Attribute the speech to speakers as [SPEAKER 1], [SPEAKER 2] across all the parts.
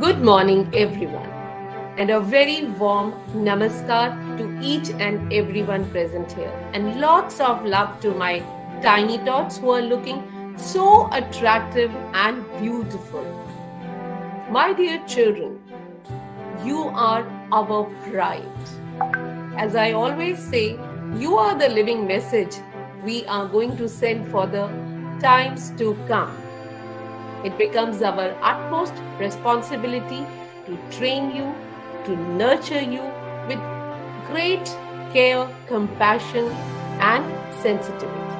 [SPEAKER 1] Good morning, everyone, and a very warm namaskar to each and everyone present here. And lots of love to my tiny tots who are looking so attractive and beautiful. My dear children, you are our pride. As I always say, you are the living message we are going to send for the times to come. It becomes our utmost responsibility to train you, to nurture you with great care, compassion, and sensitivity.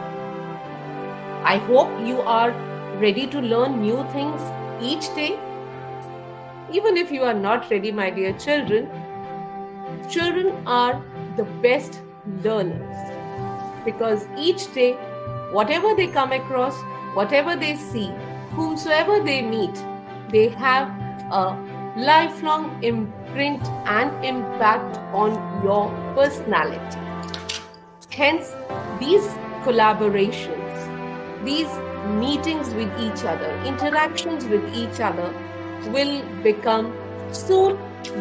[SPEAKER 1] I hope you are ready to learn new things each day. Even if you are not ready, my dear children, children are the best learners because each day, whatever they come across, whatever they see, whomsoever they meet, they have a lifelong imprint and impact on your personality. Hence, these collaborations, these meetings with each other, interactions with each other will become soon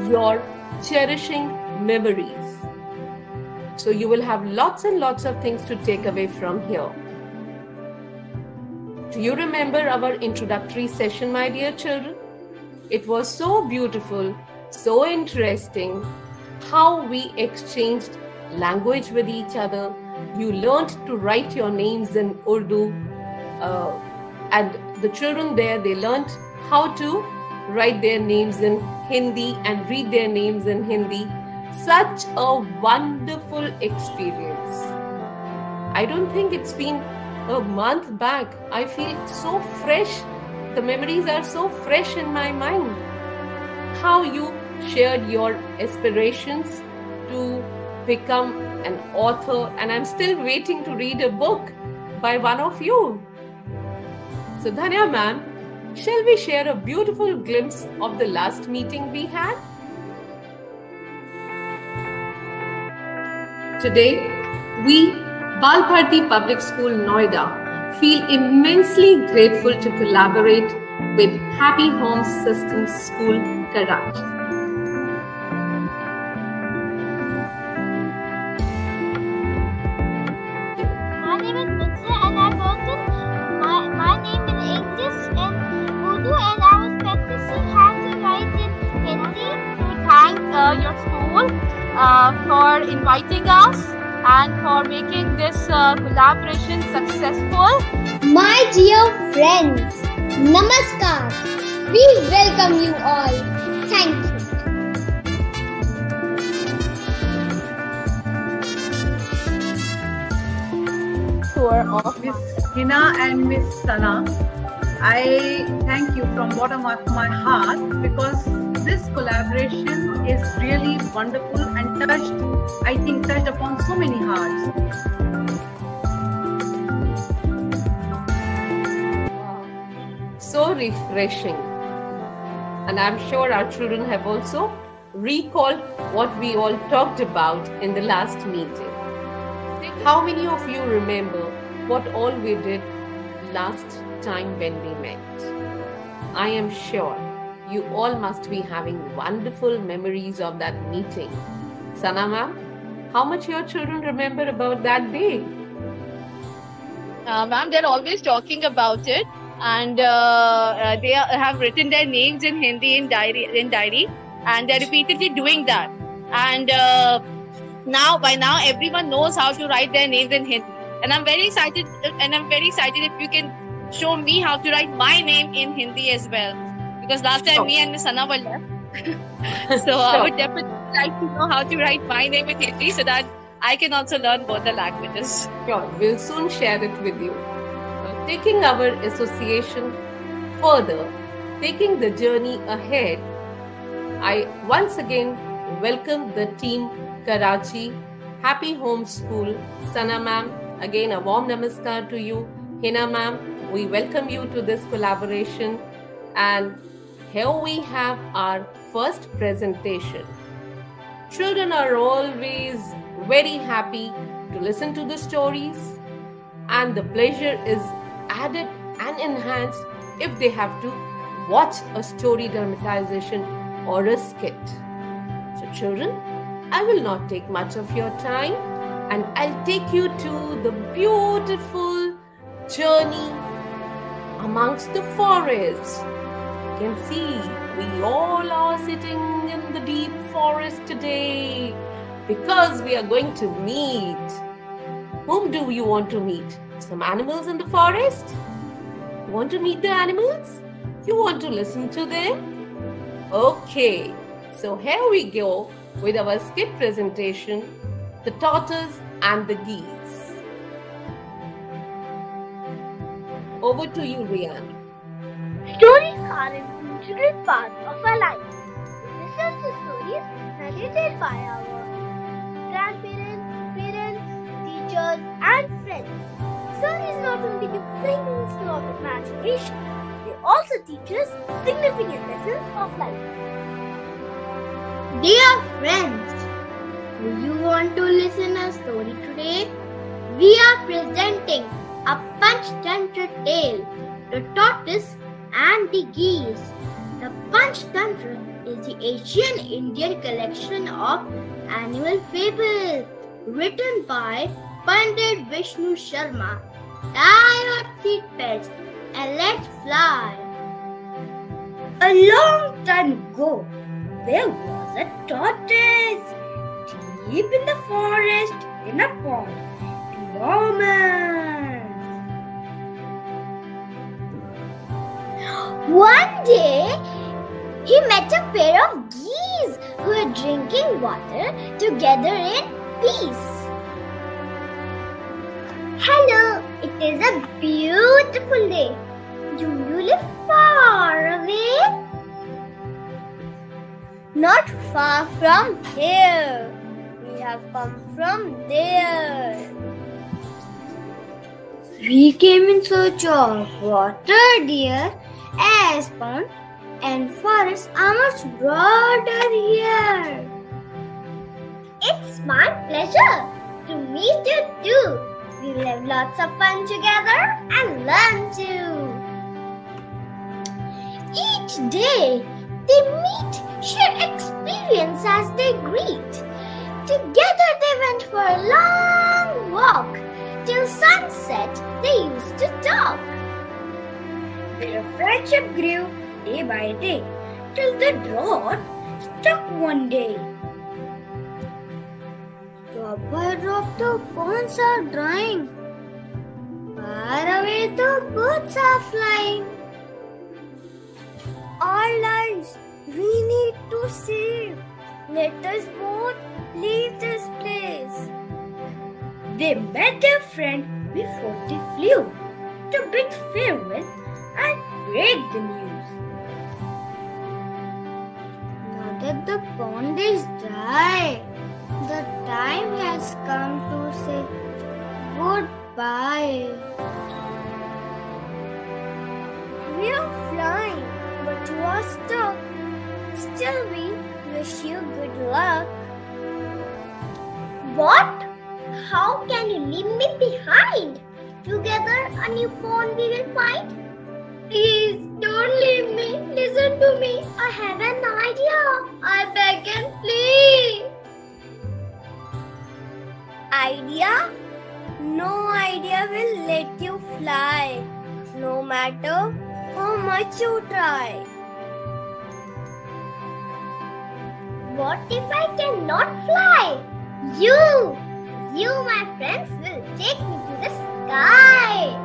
[SPEAKER 1] your cherishing memories. So you will have lots and lots of things to take away from here. Do you remember our introductory session, my dear children? It was so beautiful, so interesting, how we exchanged language with each other. You learned to write your names in Urdu, and the children there, they learned how to write their names in Hindi and read their names in Hindi. Such a wonderful experience. I don't think it's been a month back. I feel so fresh. The memories are so fresh in my mind. How you shared your aspirations to become an author, and I'm still waiting to read a book by one of you. So Dhanya ma'am, shall we share a beautiful glimpse of the last meeting we had? Today, we, Bal Bharti Public School, Noida, feel immensely grateful to collaborate with Happy Homes Systems School, Karachi.
[SPEAKER 2] My name is Mitra and I worked in my name in English and Urdu, and I was practicing how to write in Hindi to thank your school for inviting us and for making this collaboration successful.
[SPEAKER 3] My dear friends, Namaskar. We welcome you all. Thank you.
[SPEAKER 4] Tour of Miss Hina and Miss Sana. I thank you from bottom of my heart because this collaboration is really wonderful and touched upon so many hearts.
[SPEAKER 1] So refreshing. And I'm sure our children have also recalled what we all talked about in the last meeting. How many of you remember what all we did last time when we met? I am sure you all must be having wonderful memories of that meeting. Sana ma'am, how much your children remember about that day?
[SPEAKER 5] Ma'am, they're always talking about it, and they have written their names in Hindi in diary, and they're repeatedly doing that. And by now everyone knows how to write their names in Hindi, and I'm very excited. If you can show me how to write my name in Hindi as well, because last time me and Miss Sana were left. So I would definitely like to know how to write my name in Hindi so that I can also learn both the languages.
[SPEAKER 1] Sure, we'll soon share it with you. Taking our association further, taking the journey ahead, I once again welcome the team Karachi, Happy Home School. Sana ma'am, again a warm namaskar to you. Hina ma'am, we welcome you to this collaboration. And here we have our first presentation. Children are always very happy to listen to the stories, and the pleasure is added and enhanced if they have to watch a story dramatization or a skit. So children, I will not take much of your time and I'll take you to the beautiful journey amongst the forests. You can see we all are sitting in the deep forest today because we are going to meet. Whom do you want to meet? Some animals in the forest? You want to meet the animals? You want to listen to them? Okay, so here we go with our skit presentation, The Tortoise and the Geese. Over to you, Rian.
[SPEAKER 2] Stories are an integral part of our life. We listen to stories narrated by our grandparents, parents, teachers, and friends. Stories not only give thrills to our imagination, they also teach us significant lessons of life.
[SPEAKER 3] Dear friends, do you want to listen a story today? We are presenting a Panchtantra tale, The Tortoise and the Geese. The Panchtantra is the Asian Indian collection of animal fables written by Pandit Vishnu Sharma. Tie your seat belts and let's fly. A long time ago, there was a tortoise deep in the forest in a pond. Enormous. One day, he met a pair of geese who were drinking water together in peace. Hello, it is a beautiful day. Do you live far away? Not far from here. We have come from there. We came in search of water, dear, as pond and forests are much broader here. It's my pleasure to meet you too. We'll have lots of fun together and learn too. Each day they meet, share experience as they greet. Together they went for a long walk. Till sunset they used to talk. Their friendship grew day by day till the drought struck one day. Drop by drop the ponds are drying. Far away the birds are flying. Our lives we need to save. Let us both leave this place. They met their friend before they flew to bid farewell and break the news. Now that the pond is dry, the time has come to say goodbye. We are flying, but you are stuck. Still, we wish you good luck. What? How can you leave me behind? Together a new pond we will find. Please don't leave me. Listen to me. I have an idea. I beg and plead. Idea? No idea will let you fly, no matter how much you try. What if I cannot fly? You, my friends, will take me to the sky.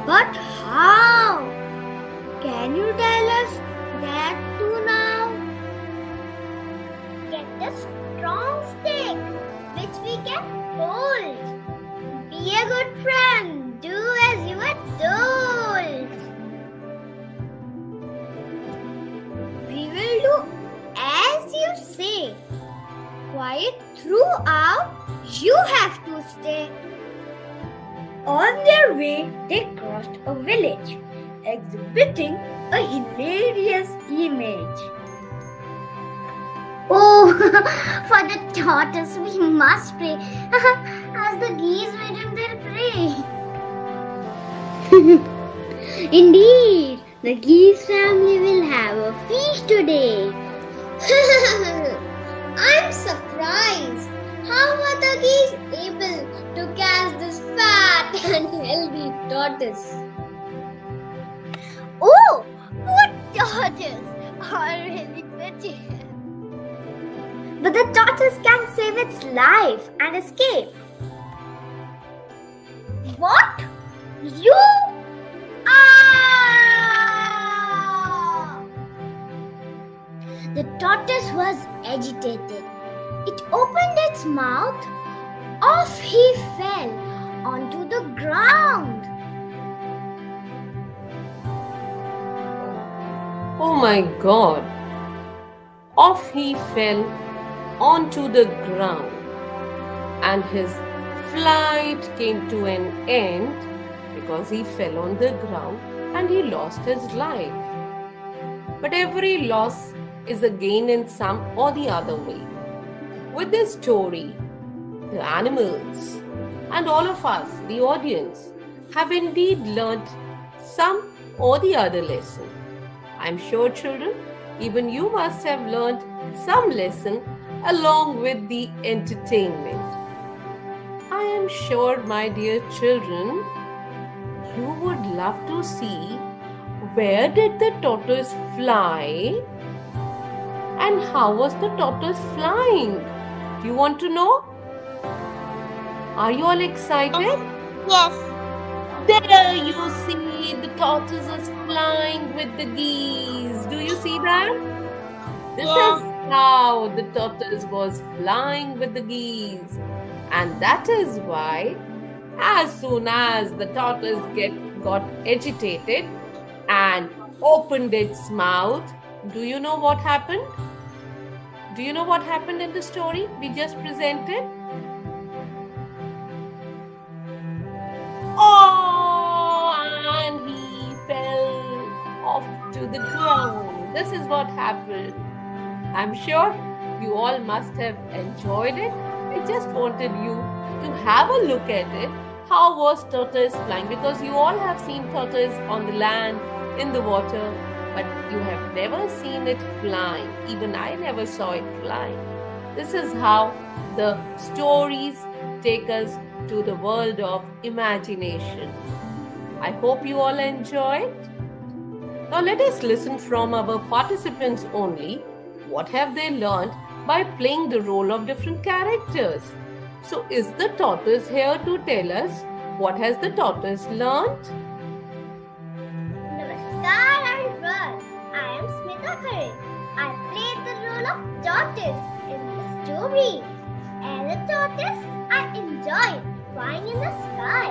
[SPEAKER 3] But how? Can you tell us that too now? Get a strong stick which we can hold. Be a good friend. Do as you are told. We will do as you say. Quiet throughout, you have to stay. On their way, they crossed a village, exhibiting a hilarious image. Oh, for the tortoise we must pray, as the geese made him their prey. Indeed, the geese family will have a feast today. I'm surprised. How are the geese able to catch this fat and healthy tortoise? Oh, what tortoise are really pretty. But the tortoise can save its life and escape. What? You? Ah! The tortoise was agitated. It opened its mouth. Off he fell onto the ground.
[SPEAKER 1] Oh my God! Off he fell onto the ground, and his flight came to an end because he fell on the ground and he lost his life. But every loss is a gain in some or the other way. With this story, the animals and all of us, the audience, have indeed learnt some or the other lesson. I'm sure, children, even you must have learnt some lesson along with the entertainment. I am sure, my dear children, you would love to see where did the tortoise fly and how was the tortoise flying. Do you want to know? Are you all excited?
[SPEAKER 2] Yes.
[SPEAKER 1] There you see the tortoise is flying with the geese. Do you see that? This
[SPEAKER 2] Yeah.
[SPEAKER 1] is how the tortoise was flying with the geese. And that is why as soon as the tortoise got agitated and opened its mouth, do you know what happened? Do you know what happened in the story we just presented? Oh, and he fell off to the ground. This is what happened. I'm sure you all must have enjoyed it. I just wanted you to have a look at it. How was tortoise flying? Because you all have seen tortoise on the land, in the water, but you have never seen it flying. Even I never saw it flying. This is how the stories take us to the world of imagination. I hope you all enjoyed. Now let us listen from our participants only. What have they learned by playing the role of different characters? So is the tortoise here to tell us what has the tortoise learned?
[SPEAKER 3] Namaskar everyone. I am Smita Khare. I played the role of tortoise in the story. As a tortoise, I enjoyed flying in the sky.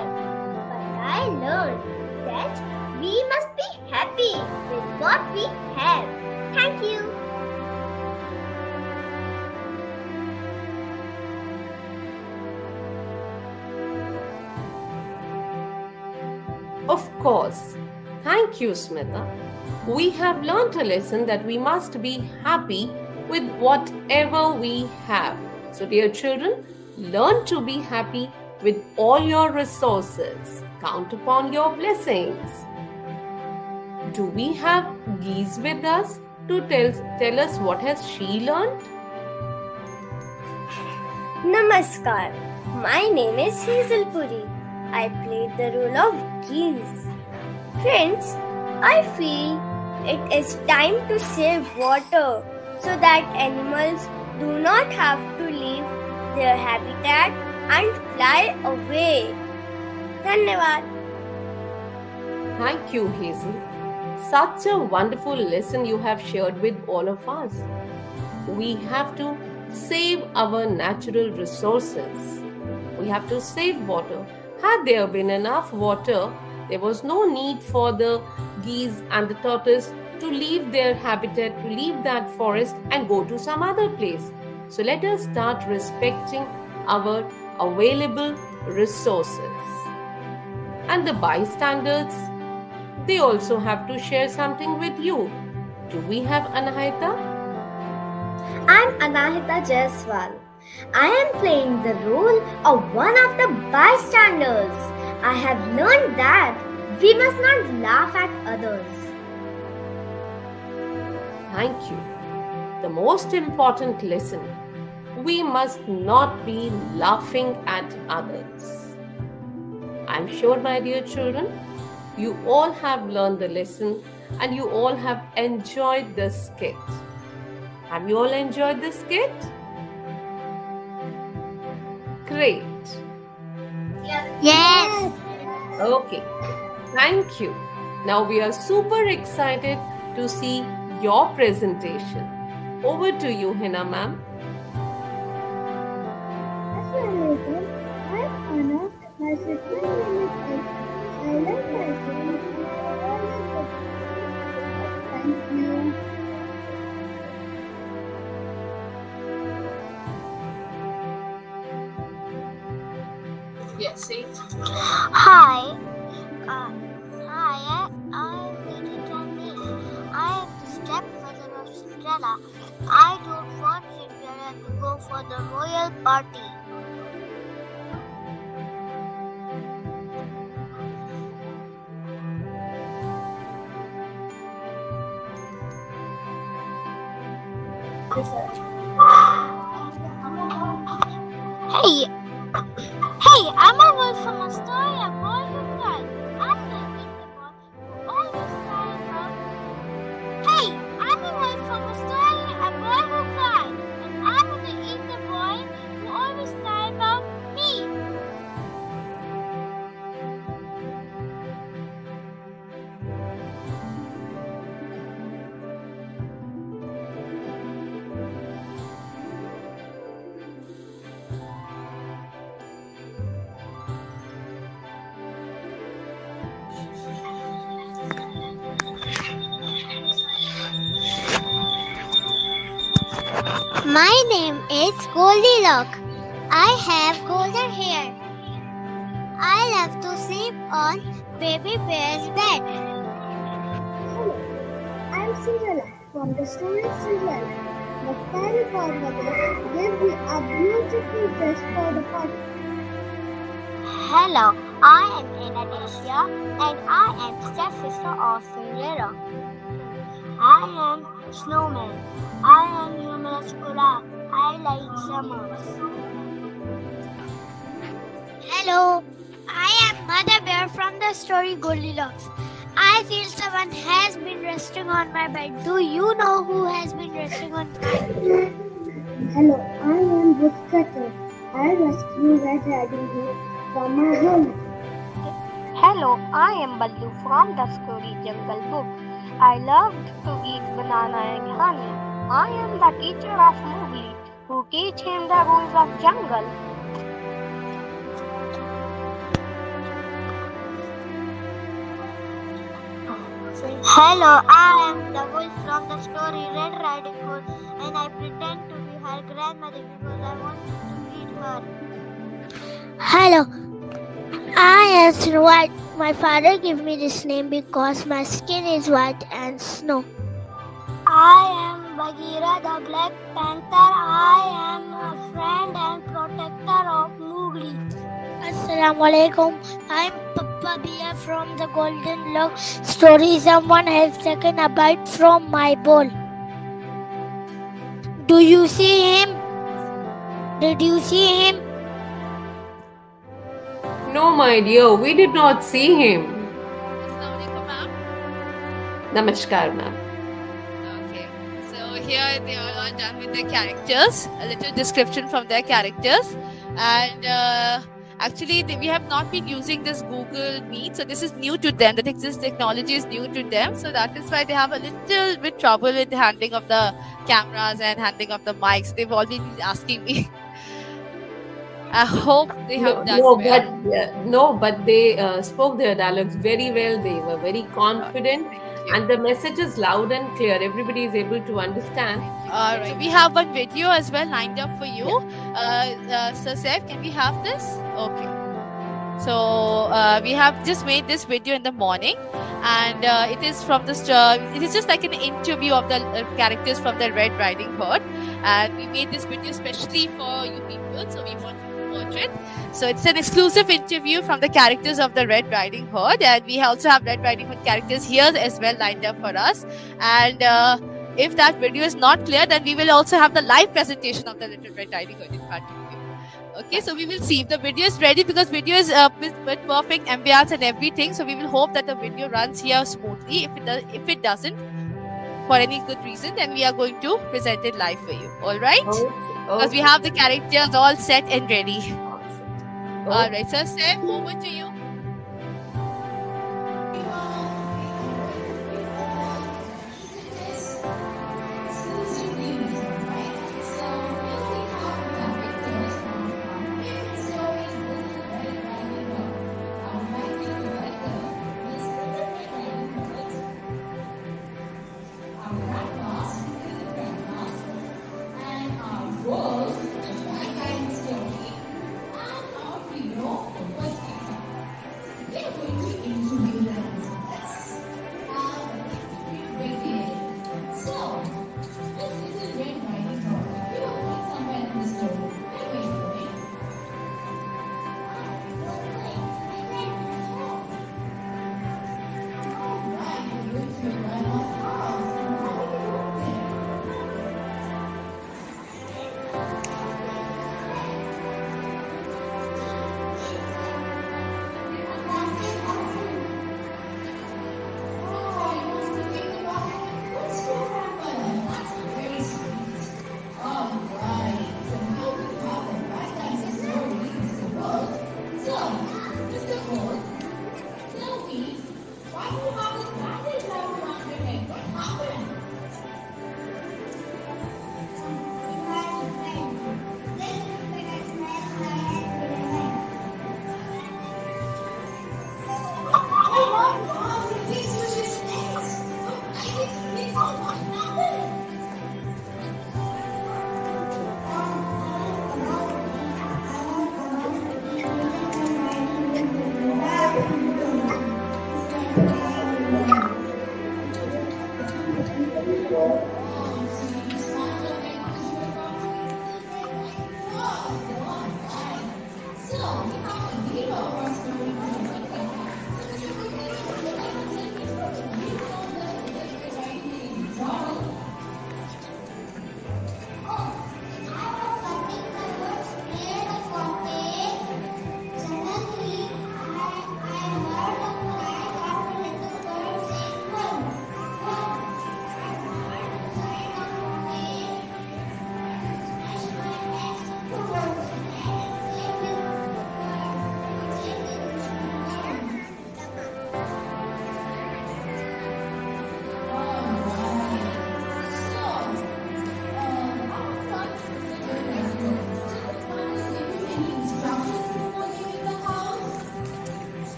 [SPEAKER 3] But I learned that we must be happy with what we have. Thank you.
[SPEAKER 1] Of course. Thank you, Smita. We have learnt a lesson that we must be happy with whatever we have. So, dear children, learn to be happy with all your resources. Count upon your blessings. Do we have Geese with us to tell us what has she learned?
[SPEAKER 3] Namaskar. My name is Hazel Puri. I played the role of Geese. Friends, I feel it is time to save water so that animals do not have to leave their habitat and fly away. Dhanyavad.
[SPEAKER 1] Thank you, Hazel. Such a wonderful lesson you have shared with all of us. We have to save our natural resources. We have to save water. Had there been enough water, there was no need for the geese and the tortoise to leave their habitat, to leave that forest and go to some other place. So let us start respecting our available resources. And the bystanders, they also have to share something with you. Do we have Anahita?
[SPEAKER 3] I'm Anahita Jaiswal. I am playing the role of one of the bystanders. I have learned that We must not laugh at others.
[SPEAKER 1] Thank you. The most important lesson: we must not be laughing at others. I'm sure, my dear children, you all have learned the lesson and you all have enjoyed the skit. Have you all enjoyed the skit? Great.
[SPEAKER 2] Yes.
[SPEAKER 1] Okay. Thank you. Now we are super excited to see your presentation. Over to you, Hina ma'am.
[SPEAKER 3] Assalamualaikum. I'm Anna. My sister name is I like my friends. Thank you.
[SPEAKER 5] Yes, see.
[SPEAKER 2] Hi. I'm Lady Candy. I am the stepmother of Cinderella. I don't want Cinderella to go for the royal party. Hey, I'm a wolf from a story, a boy who cried. I'm the little boy who always cried about. Hey, I'm a wolf from a story, a boy who cried. And I'm the little boy who always cried about me. My name is Goldilocks. I have golden hair. I love to sleep on baby bear's bed.
[SPEAKER 3] Hello, I'm Cinderella from the story Cinderella. The fairy godmother gave me a beautiful dress for the party.
[SPEAKER 2] Hello, I am Anastasia and I am stepsister of Cinderella. I am Snowman. I am humorous Kula. I like summers. Hello, I am Mother Bear from the story Goldilocks. I feel someone has been resting on my bed. Do you know who has been resting on my bed?
[SPEAKER 3] Hello, I am Woodcutter. I rescue Red Riding Hood from my home.
[SPEAKER 2] Hello, I am Ballu from the story Jungle Book. I loved to eat banana and honey. I am the teacher of Mowgli, who teach him the rules of jungle. Hello, I am the wolf from the story Red Riding Hood, and I pretend to be her grandmother because I want to feed her. Hello, I am Snow White. My father gave me this name because my skin is white and snow. I am Bagheera the Black Panther. I am a friend and protector of Mowgli. Assalamualaikum. I'm Papa Bia from the Golden Log story. Someone has taken a bite from my bowl. Do you see him? Did you see him?
[SPEAKER 1] No, my dear, we did not see him.
[SPEAKER 6] Assalamualaikum, ma'am.
[SPEAKER 1] Namaskar, ma'am.
[SPEAKER 6] Okay, so here they all are done with their characters, a little description from their characters, and actually we have not been using this Google Meet, so this is new to them. This technology is new to them, so that is why they have a little bit trouble with the handling of the cameras and handling of the mics. They've all been asking me. I hope they have done well.
[SPEAKER 1] But they spoke their dialogues very well. They were very confident, and the message is loud and clear. Everybody is able to understand.
[SPEAKER 6] All right, we have one video as well lined up for you. Sir Saif, can we have this? Okay. So we have just made this video in the morning, and it is from this. It is just like an interview of the characters from the Red Riding Hood, and we made this video especially for you people. So we want you watch it. So it's an exclusive interview from the characters of the Red Riding Hood, and we also have Red Riding Hood characters here as well lined up for us. And if that video is not clear, then we will also have the live presentation of the Little Red Riding Hood in front of you. Okay, so we will see if the video is ready, because video is with perfect ambience and everything. So we will hope that the video runs here smoothly. If it doesn't, for any good reason, then we are going to present it live for you. All right? Because we have the characters all set and ready. All right, so Steph, over to you.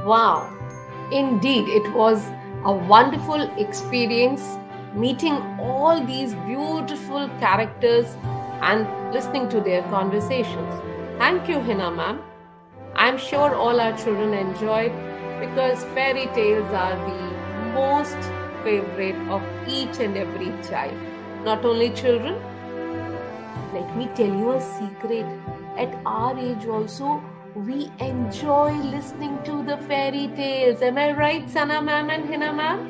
[SPEAKER 1] Wow, indeed, it was a wonderful experience meeting all these beautiful characters and listening to their conversations. Thank you, Hina ma'am. I'm sure all our children enjoyed, because fairy tales are the most favorite of each and every child. Not only children, let me tell you a secret. At our age also, we enjoy listening to the fairy tales. Am I right, Sana ma'am and Hina ma'am?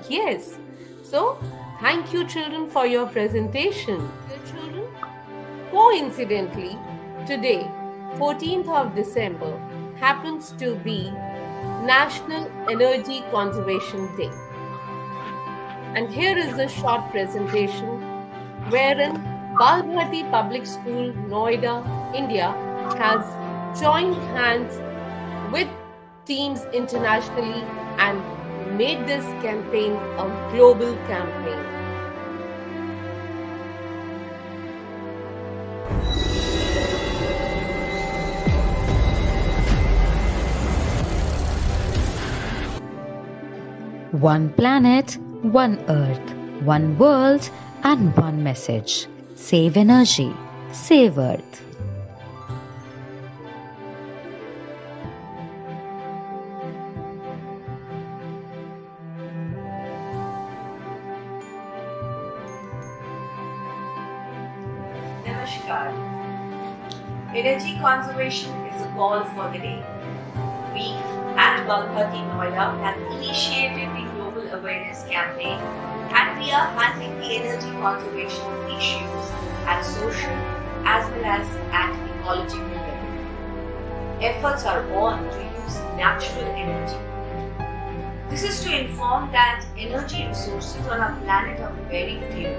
[SPEAKER 1] Yes. So, thank you children for your presentation. Dear children, coincidentally, today, 14th of December, happens to be National Energy Conservation Day. And here is a short presentation wherein Balbhati Public School, Noida, India has joined hands with teams internationally and made this campaign a global campaign.
[SPEAKER 7] One planet, one earth, one world and one message. Save energy, save earth.
[SPEAKER 8] Namaskar. Energy conservation is a call for the day. We at Balbhati Noida have initiated the Global Awareness Campaign, and we are handling the energy conservation issues at social as well as at ecological level. Efforts are on to use natural energy. This is to inform that energy resources on our planet are very few,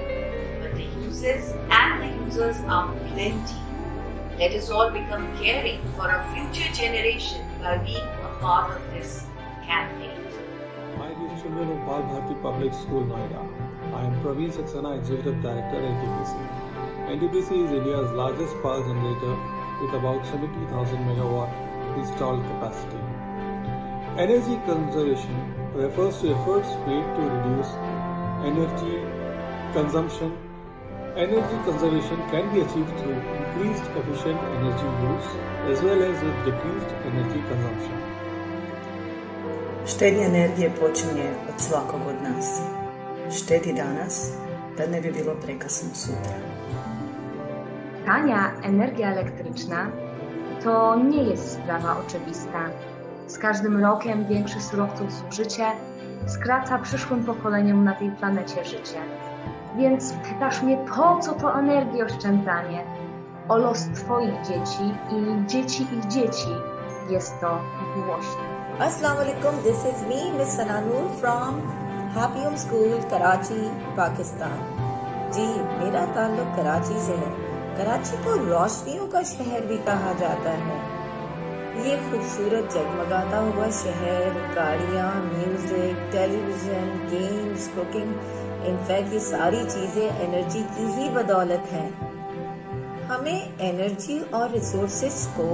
[SPEAKER 8] but the uses and the users are plenty. Let us all become caring for our future generation by being a part of this campaign.
[SPEAKER 9] Hi, dear children of Balbhati Public School, Noida. I am Praveen Saxena, Executive Director, NTPC. NTPC is India's largest power generator with about 70,000 megawatt installed capacity. Energy conservation refers to efforts made to reduce energy consumption. Energy conservation can be achieved through increased efficient energy use as well as with decreased energy consumption.
[SPEAKER 10] Štednja energije počinje od svakog od nas. Štedi danas, da ne bi bilo prekasno sutra.
[SPEAKER 11] Tania energia elektryczna to nie jest sprawa oczywista. Z każdym rokiem większe surowców zużycie skraca przyszłym pokoleniom na tej planecie życie. Więc pytasz mnie, po co to energiooszczędzanie? O los Twoich dzieci i dzieci ich dzieci jest to głośne.
[SPEAKER 12] Assalamu alaikum, this is me, Miss Sana Noor from Happy School, Karachi, Pakistan. जी, मेरा ताल्लुक कराची से है। कराची को रोशनियों का शहर भी कहा जाता है। ये खूबसूरत जगमगाता हुआ शहर, गाड़ियाँ, music, television, games, cooking, in fact ये सारी चीजें एनर्जी की ही बदौलत हैं। हमें एनर्जी और रिसोर्सेज को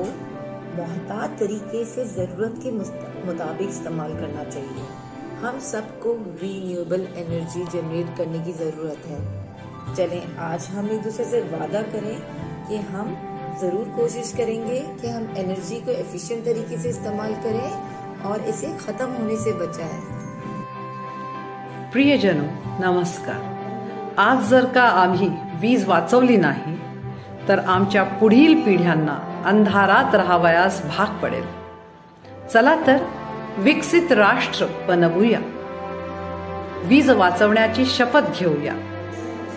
[SPEAKER 12] मोहतात तरीके से जरूरत के मुताबिक इस्तेमाल करना चाहिए। हम सबको रीन्यूएबल एनर्जी जनरेट करने की जरूरत है। चलें आज हम एक दूसरे से वादा करें कि हम जरूर कोशिश करेंगे कि हम एनर्जी को एफिशिएंट तरीके से इस्तेमाल करें और इसे खत्म होने से बचाएं।
[SPEAKER 4] प्रियजनो नमस्कार. आज जर का आम्ही वीज वाचवली नाही तर आमच्या पुढील पिढ्यांना अंधारात राहावयास भाग पडेल. चला तर विकसित राष्ट्र बनवूया. वीज वाचवण्याची शपथ घेऊया.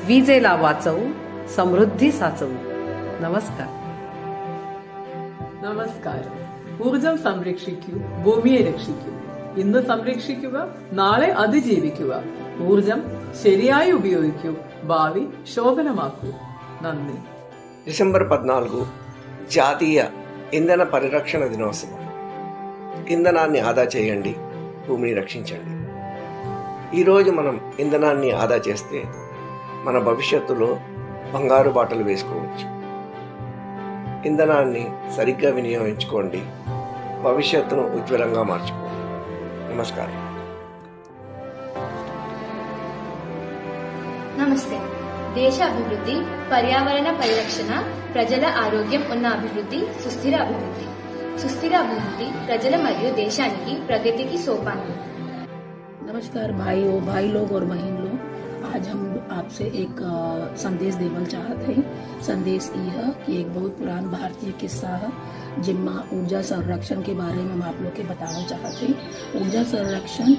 [SPEAKER 4] वीजेला वाचवू, समृद्धी साचवू. नमस्कार.
[SPEAKER 13] നമസ്കാരം. ഊർജം സംരക്ഷിക്കൂ, ഭൂമിയെ രക്ഷിക്കൂ. ഇന്ന് സംരക്ഷിക്കുക, നാളെ അതിജീവിക്കുക. ഊർജം ശരിയായി ഉപയോഗിക്കൂ, ഭാവി ശോഭനമാക്കൂ. നന്ദി.
[SPEAKER 14] డిసెంబర్ 14 జాతీయ ఇంధన పరిరక్షణ దినోత్సవం. ఇంధనాన్ని ఆదా చేయండి, భూమిని రక్షించండి. ఈరోజు మనం ఇంధనాన్ని ఆదా చేస్తే మన భవిష్యత్తులో బంగారు బాటలు వేసుకోవచ్చు. ఇంధనాన్ని సరిగ్గా వినియోగించుకోండి, భవిష్యత్తును ఉజ్వలంగా మార్చుకోండి. నమస్కారం.
[SPEAKER 15] నమస్తే. దేశ అభివృద్ధి, పర్యావరణ పరిరక్షణ, ప్రజల ఆరోగ్యం ఉన్న అభివృద్ధి సుస్థిర అభివృద్ధి. సుస్థిర అభివృద్ధి ప్రజల మరియు దేశానికి ప్రగతికి సోపానం.
[SPEAKER 16] नमस्कार भाइयों, भाई लोग और बहन लोग, आज हम आपसे एक संदेश देवल चाहते हैं। संदेश यह कि एक बहुत पुराना भारतीय किस्सा है जिनमें ऊर्जा संरक्षण के बारे में हम आप लोग के बताना चाहते हैं। ऊर्जा संरक्षण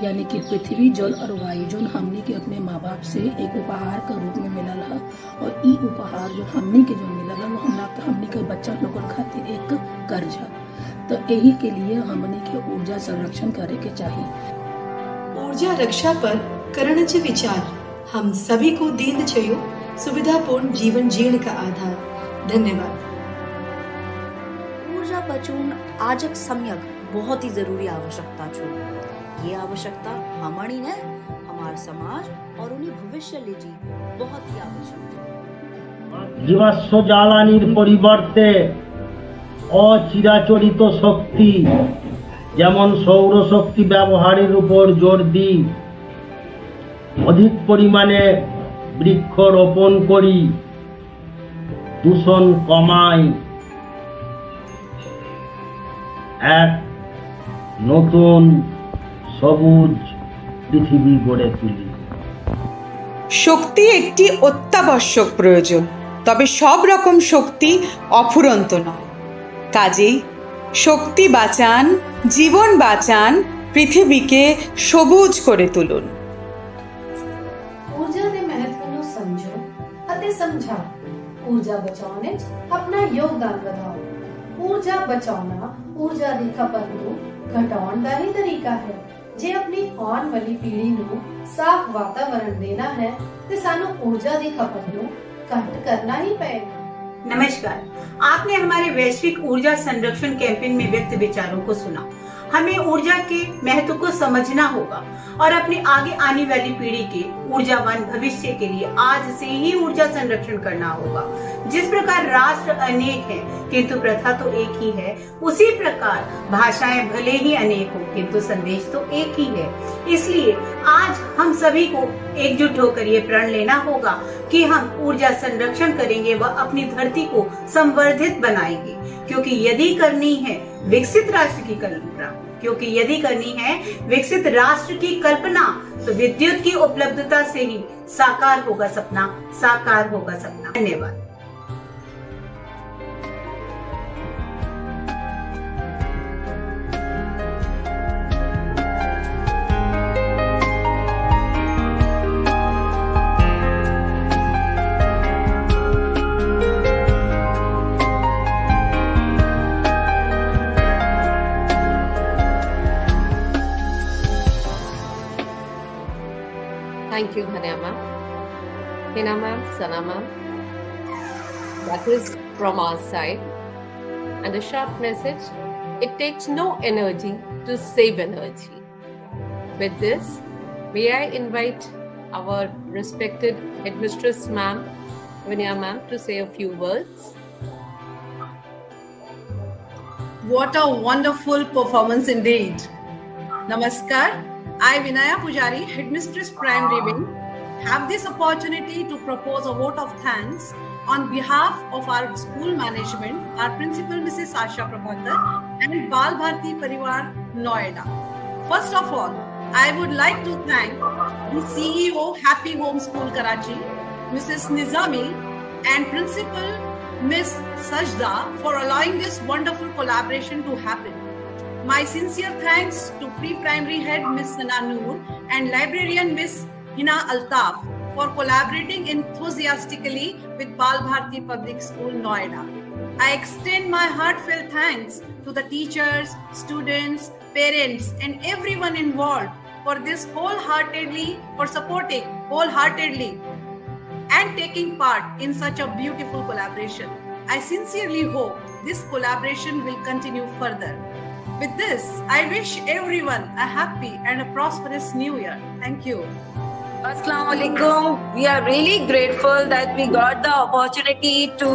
[SPEAKER 16] यानी कि पृथ्वी, जल और वायु जो हमने के अपने माँ बाप से एक उपहार के रूप में मिलल है, और ई उपहार जो हमने के जो मिलल है वो हमने के बच्चा लोगन खातिर एक कर्ज है। तो यही के लिए हमने के ऊर्जा संरक्षण करे के चाहिए।
[SPEAKER 17] ऊर्जा रक्षा पर करण्याचे विचार हम सभी को दीन छयो सुविधापूर्ण जीवन जीण का आधार। धन्यवाद।
[SPEAKER 18] ऊर्जा बचून आजक सम्यक बहुत ही जरूरी आवश्यकता छो। ये आवश्यकता हमारी ने हमार समाज और उन्हीं भविष्य लीजी बहुत ही आवश्यक है।
[SPEAKER 19] जीवाश्म জ্বালানির পরিবর্তে অচিরাচরিত শক্তি যেমন সৌরশক্তি ব্যবহারের উপর জোর দিই, অধিক পরিমাণে বৃক্ষরোপণ করি, দূষণ কমাই, এক নতুন সবুজ পৃথিবী গড়ে তুলি।
[SPEAKER 20] শক্তি একটি অত্যাবশ্যক প্রয়োজন, তবে সব রকম শক্তি অফুরন্ত নয়। কাজেই শক্তি বাঁচান, জীবন বাঁচান, পৃথিবীকে সবুজ করে তুলুন।
[SPEAKER 21] ऊर्जा ਦੇ ਮਹੱਤਵ ਨੂੰ ਸਮਝੋ ਅਤੇ ਸਮਝਾਓ। ਊਰਜਾ ਬਚਾਉਣ ਵਿੱਚ ਆਪਣਾ ਯੋਗਦਾਨ ਵਧਾਓ। ਊਰਜਾ ਬਚਾਉਣਾ ਊਰਜਾ ਦੀ ਖਪਤ ਨੂੰ ਘਟਾਉਣ ਦਾ ਹੀ ਤਰੀਕਾ ਹੈ। ਜੇ ਆਪਣੀ ਆਉਣ ਵਾਲੀ ਪੀੜ੍ਹੀ ਨੂੰ ਸਾਫ਼ ਵਾਤਾਵਰਣ ਦੇਣਾ ਹੈ ਤੇ ਸਾਨੂੰ ਊਰਜਾ ਦੀ ਖਪਤ ਨੂੰ घट करना ही पड़ेगा।
[SPEAKER 22] नमस्कार, आपने हमारे वैश्विक ऊर्जा संरक्षण कैंपेन में व्यक्त विचारों को सुना। हमें ऊर्जा के महत्व को समझना होगा और अपनी आगे आने वाली पीढ़ी के ऊर्जावान भविष्य के लिए आज से ही ऊर्जा संरक्षण करना होगा। जिस प्रकार राष्ट्र अनेक है किंतु प्रथा तो एक ही है, उसी प्रकार भाषाएं भले ही अनेक हो किंतु संदेश तो एक ही है। इसलिए आज हम सभी को एकजुट होकर ये प्रण लेना होगा कि हम ऊर्जा संरक्षण करेंगे व अपनी धरती को संवर्धित बनाएंगे, क्योंकि यदि करनी है विकसित राष्ट्र की कल्पना, विकसित राष्ट्र की कल्पना, तो विद्युत की उपलब्धता से ही साकार होगा सपना। धन्यवाद।
[SPEAKER 1] Thank you, Dhanya ma'am. Hina ma'am, Sana ma'am. That is from our side. And a short message, it takes no energy to save energy. With this, may I invite our respected headmistress ma'am, Vinaya ma'am, to say a few words.
[SPEAKER 23] What a wonderful performance indeed. Namaskar. I, Vinaya Pujari, Headmistress Primary Wing, have this opportunity to propose a vote of thanks on behalf of our school management, our principal Mrs. Asha Prabhakar and Bal Bharti Parivar Noida. First of all, I would like to thank the CEO Happy Home School Karachi, Mrs. Nizami, and Principal Miss Sajda for allowing this wonderful collaboration to happen. My sincere thanks to pre-primary head Miss Sana Noor and librarian Miss Hina Altaf for collaborating enthusiastically with Bal Bharti Public School, Noida. I extend my heartfelt thanks to the teachers, students, parents and everyone involved for supporting wholeheartedly and taking part in such a beautiful collaboration. I sincerely hope this collaboration will continue further. With this, I wish everyone a happy and a prosperous new year. Thank you.
[SPEAKER 24] Assalamu alaikum. We are really grateful that we got the opportunity to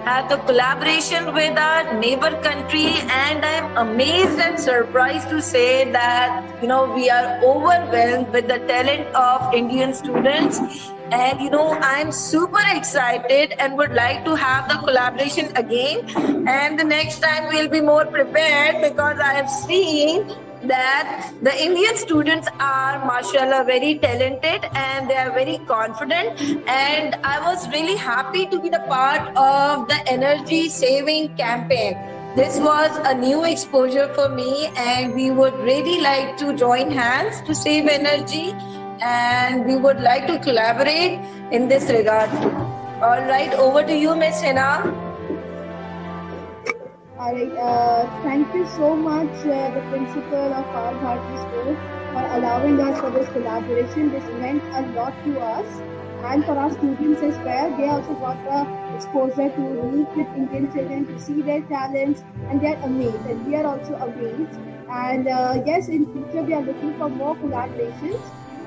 [SPEAKER 24] have the collaboration with our neighbor country, and I am amazed and surprised to say that we are overwhelmed with the talent of Indian students. And I'm super excited and would like to have the collaboration again. And the next time we'll be more prepared, because I have seen that the Indian students are, mashallah, very talented and they are very confident. And I was really happy to be the part of the energy saving campaign. This was a new exposure for me, and we would really like to join hands to save energy, and we would like to collaborate in this regard too. All right, over to you, Ms. Hina.
[SPEAKER 2] Alright, thank you so much, the principal of our Bharti School, for allowing us for this collaboration. This meant a lot to us and for our students as well. They also got the exposure to meet with Indian children, to see their talents, and they are amazed, and we are also amazed. And yes, in future we are looking for more collaborations.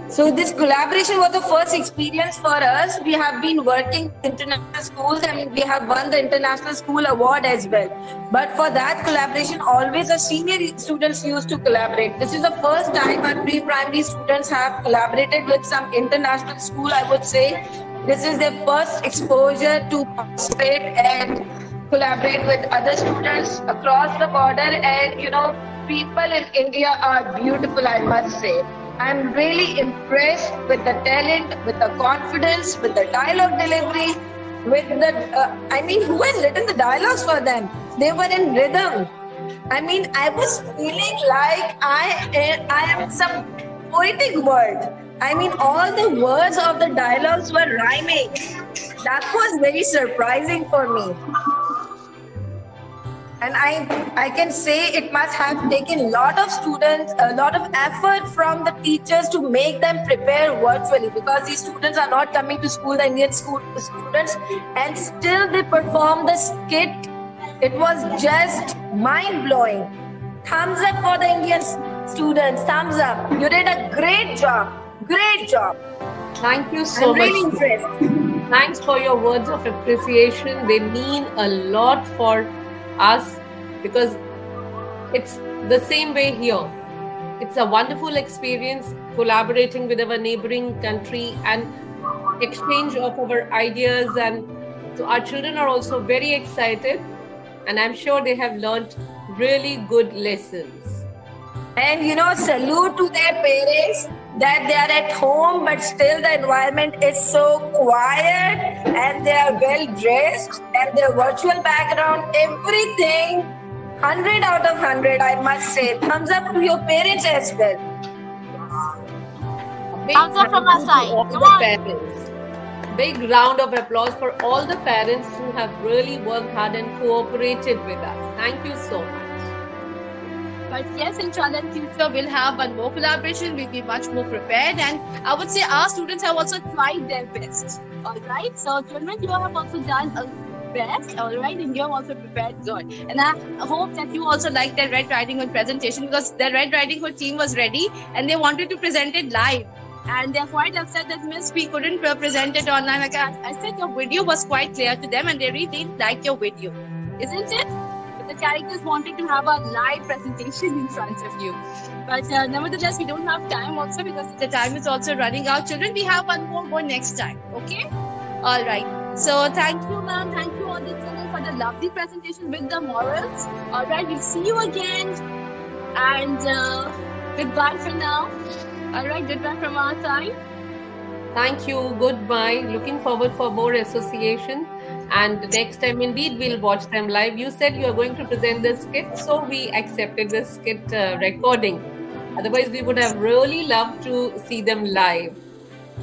[SPEAKER 24] So this collaboration was the first experience for us. We have been working with international schools, and we have won the International School Award as well. But for that collaboration, always the senior students used to collaborate. This is the first time our pre-primary students have collaborated with some international school, I would say. This is their first exposure to participate and collaborate with other students across the border. And you know, people in India are beautiful, I must say. I'm really impressed with the talent, with the confidence, with the dialogue delivery, with the, who has written the dialogues for them? They were in rhythm. I was feeling like I am in some poetic world. All the words of the dialogues were rhyming. That was very surprising for me. And I can say it must have taken a lot of students, a lot of effort from the teachers to make them prepare virtually, because these students are not coming to school, the Indian school students, and still they perform the skit. It was just mind-blowing. Thumbs up for the Indian students. Thumbs up. You did a great job. Great job.
[SPEAKER 1] Thank you so much.
[SPEAKER 24] I'm really impressed.
[SPEAKER 1] Thanks for your words of appreciation. They mean a lot for us, because it's the same way here. It's a wonderful experience collaborating with our neighboring country and exchange of our ideas, and so our children are also very excited, and I'm sure they have learned really good lessons.
[SPEAKER 24] And salute to their parents that they are at home, but still the environment is so quiet and they are well dressed, and their virtual background, everything 100 out of 100, I must say. Thumbs up to your parents as well.
[SPEAKER 1] Thumbs up from our side. All the parents. Big round of applause for all the parents who have really worked hard and cooperated with us. Thank you so much.
[SPEAKER 3] But yes, inshallah, in future we'll have one more collaboration. We'll be much more prepared, and I would say our students have also tried their best. All right, so children, you have also done a best. All right, and you have also prepared good. And I hope that you also like their Red Riding Hood presentation, because the Red Riding Hood team was ready and they wanted to present it live. And they're quite upset that Miss, we couldn't present it online. Like I said, your video was quite clear to them, and they really liked your video, isn't it? The characters wanted to have a live presentation in front of you, but nevertheless we don't have time also, because the time is also running out. Children, we have one more next time. Okay, all right, so thank you, ma'am, thank you all the children for the lovely presentation with the morals. All right, we'll see you again, and goodbye for now. All right, goodbye from our side.
[SPEAKER 1] Thank you, goodbye. Looking forward for more association. And next time, indeed, we'll watch them live. You said you are going to present the skit, so we accepted the skit recording. Otherwise, we would have really loved to see them live.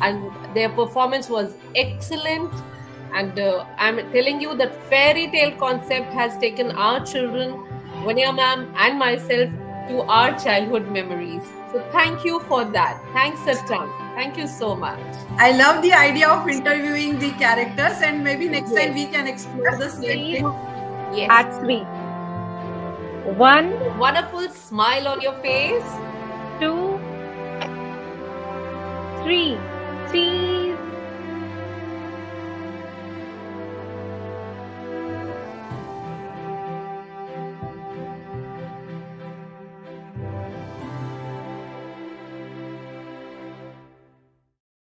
[SPEAKER 1] And their performance was excellent. And I'm telling you that fairy tale concept has taken our children, Vanya ma'am and myself, to our childhood memories. So thank you for that. Thanks a ton. Thank you so much.
[SPEAKER 23] I love the idea of interviewing the characters, and maybe next time we can explore the same thing.
[SPEAKER 1] Yes.
[SPEAKER 5] At 3. 1.
[SPEAKER 1] Wonderful smile on your face.
[SPEAKER 5] 2. 3.